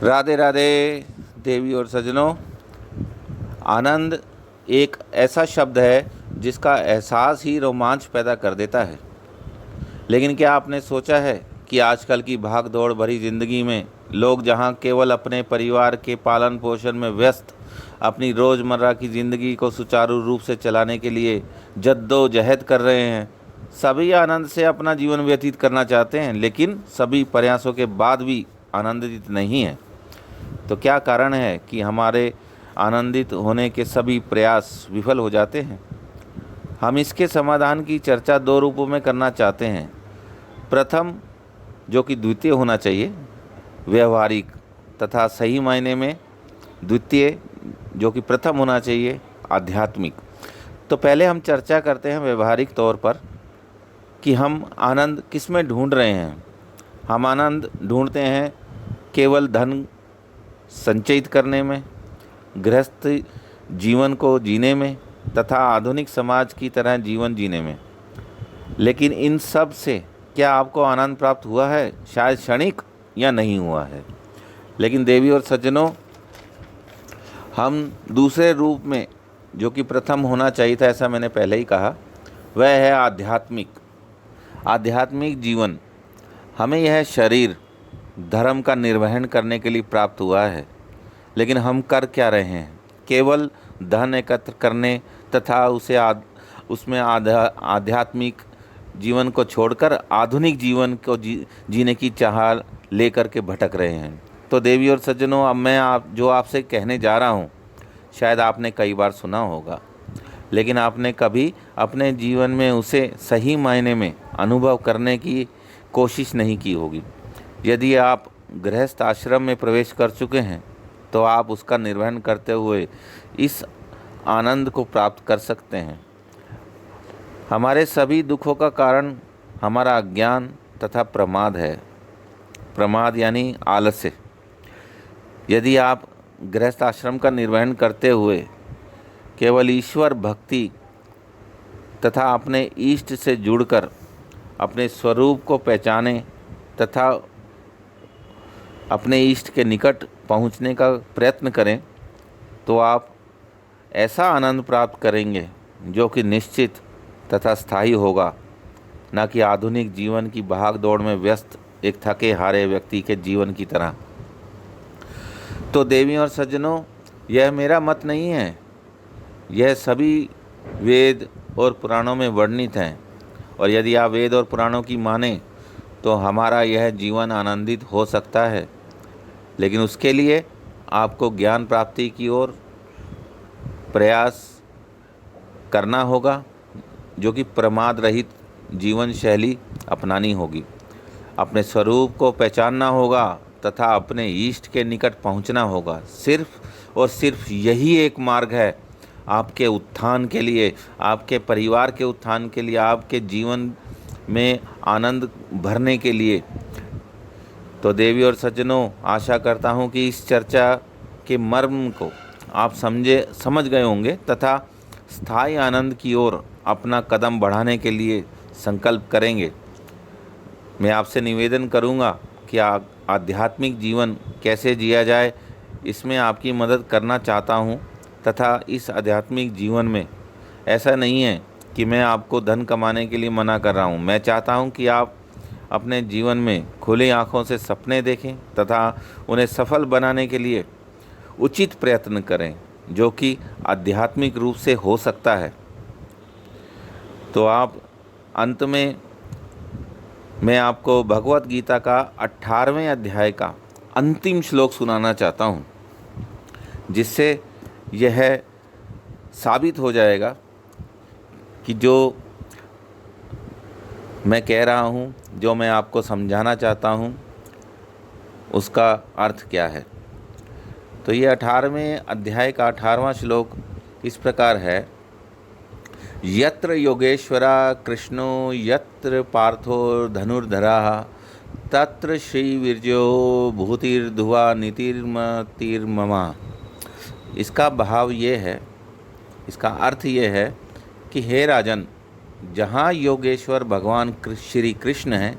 राधे राधे देवी और सज्जनों। आनंद एक ऐसा शब्द है जिसका एहसास ही रोमांच पैदा कर देता है। लेकिन क्या आपने सोचा है कि आजकल की भाग दौड़ भरी ज़िंदगी में लोग जहां केवल अपने परिवार के पालन पोषण में व्यस्त अपनी रोज़मर्रा की ज़िंदगी को सुचारू रूप से चलाने के लिए जद्दोजहद कर रहे हैं, सभी आनंद से अपना जीवन व्यतीत करना चाहते हैं, लेकिन सभी प्रयासों के बाद भी आनंदित नहीं हैं। तो क्या कारण है कि हमारे आनंदित होने के सभी प्रयास विफल हो जाते हैं? हम इसके समाधान की चर्चा दो रूपों में करना चाहते हैं। प्रथम, जो कि द्वितीय होना चाहिए, व्यवहारिक, तथा सही मायने में द्वितीय, जो कि प्रथम होना चाहिए, आध्यात्मिक। तो पहले हम चर्चा करते हैं व्यवहारिक तौर पर कि हम आनंद किस में ढूंढ रहे हैं। हम आनंद ढूंढते हैं केवल धन संचयित करने में, गृहस्थ जीवन को जीने में तथा आधुनिक समाज की तरह जीवन जीने में। लेकिन इन सब से क्या आपको आनंद प्राप्त हुआ है? शायद क्षणिक या नहीं हुआ है। लेकिन देवी और सज्जनों, हम दूसरे रूप में, जो कि प्रथम होना चाहिए था, ऐसा मैंने पहले ही कहा, वह है आध्यात्मिक। आध्यात्मिक जीवन हमें यह शरीर धर्म का निर्वहन करने के लिए प्राप्त हुआ है। लेकिन हम कर क्या रहे हैं? केवल धन एकत्र करने तथा उसमें आध्यात्मिक जीवन को छोड़कर आधुनिक जीवन को जीने की चाह लेकर के भटक रहे हैं। तो देवी और सज्जनों, अब मैं आपसे कहने जा रहा हूँ, शायद आपने कई बार सुना होगा, लेकिन आपने कभी अपने जीवन में उसे सही मायने में अनुभव करने की कोशिश नहीं की होगी। यदि आप गृहस्थ आश्रम में प्रवेश कर चुके हैं तो आप उसका निर्वहन करते हुए इस आनंद को प्राप्त कर सकते हैं। हमारे सभी दुखों का कारण हमारा अज्ञान तथा प्रमाद है। प्रमाद यानी आलस्य। यदि आप गृहस्थ आश्रम का निर्वहन करते हुए केवल ईश्वर भक्ति तथा अपने इष्ट से जुड़कर अपने स्वरूप को पहचाने तथा अपने इष्ट के निकट पहुंचने का प्रयत्न करें, तो आप ऐसा आनंद प्राप्त करेंगे जो कि निश्चित तथा स्थायी होगा, न कि आधुनिक जीवन की भाग दौड़ में व्यस्त एक थके हारे व्यक्ति के जीवन की तरह। तो देवी और सज्जनों, यह मेरा मत नहीं है, यह सभी वेद और पुराणों में वर्णित हैं। और यदि आप वेद और पुराणों की माने तो हमारा यह जीवन आनंदित हो सकता है। लेकिन उसके लिए आपको ज्ञान प्राप्ति की ओर प्रयास करना होगा, जो कि प्रमाद रहित जीवन शैली अपनानी होगी। अपने स्वरूप को पहचानना होगा तथा अपने इष्ट के निकट पहुंचना होगा। सिर्फ और सिर्फ यही एक मार्ग है आपके उत्थान के लिए, आपके परिवार के उत्थान के लिए, आपके जीवन में आनंद भरने के लिए। तो देवी और सज्जनों, आशा करता हूँ कि इस चर्चा के मर्म को आप समझ गए होंगे तथा स्थायी आनंद की ओर अपना कदम बढ़ाने के लिए संकल्प करेंगे। मैं आपसे निवेदन करूँगा कि आध्यात्मिक जीवन कैसे जिया जाए, इसमें आपकी मदद करना चाहता हूँ। तथा इस आध्यात्मिक जीवन में ऐसा नहीं है कि मैं आपको धन कमाने के लिए मना कर रहा हूँ। मैं चाहता हूँ कि आप अपने जीवन में खुली आँखों से सपने देखें तथा उन्हें सफल बनाने के लिए उचित प्रयत्न करें, जो कि आध्यात्मिक रूप से हो सकता है। तो आप अंत में मैं आपको भगवत गीता का 18वें अध्याय का अंतिम श्लोक सुनाना चाहता हूँ, जिससे यह साबित हो जाएगा कि जो मैं कह रहा हूँ, जो मैं आपको समझाना चाहता हूँ, उसका अर्थ क्या है। तो ये 18वें अध्याय का 18वां श्लोक इस प्रकार है। यत्र योगेश्वरा कृष्णो यत्र पार्थो धनुर्धराः तत्र श्रीवीर्यो भूतिर्धुवा नीतिर्मतिर्ममा। इसका भाव ये है, इसका अर्थ ये है कि हे राजन, जहाँ योगेश्वर भगवान श्री कृष्ण हैं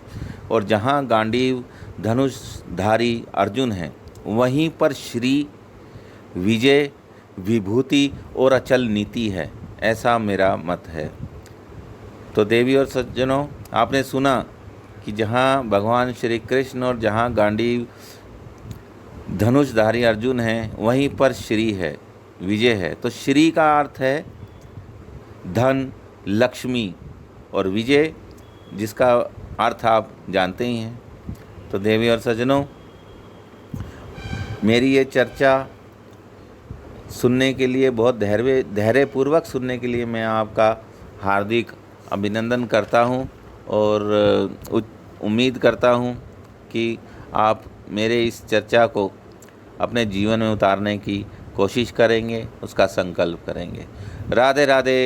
और जहाँ गांडीव धनुषधारी अर्जुन हैं, वहीं पर श्री, विजय, विभूति और अचल नीति है, ऐसा मेरा मत है। तो देवी और सज्जनों, आपने सुना कि जहाँ भगवान श्री कृष्ण और जहाँ गांडीव धनुषधारी अर्जुन हैं, वहीं पर श्री है, विजय है। तो श्री का अर्थ है धन, लक्ष्मी, और विजय जिसका अर्थ आप जानते ही हैं। तो देवी और सज्जनों, मेरी ये चर्चा सुनने के लिए, बहुत धैर्यपूर्वक सुनने के लिए मैं आपका हार्दिक अभिनंदन करता हूँ और उम्मीद करता हूँ कि आप मेरे इस चर्चा को अपने जीवन में उतारने की कोशिश करेंगे, उसका संकल्प करेंगे। राधे राधे।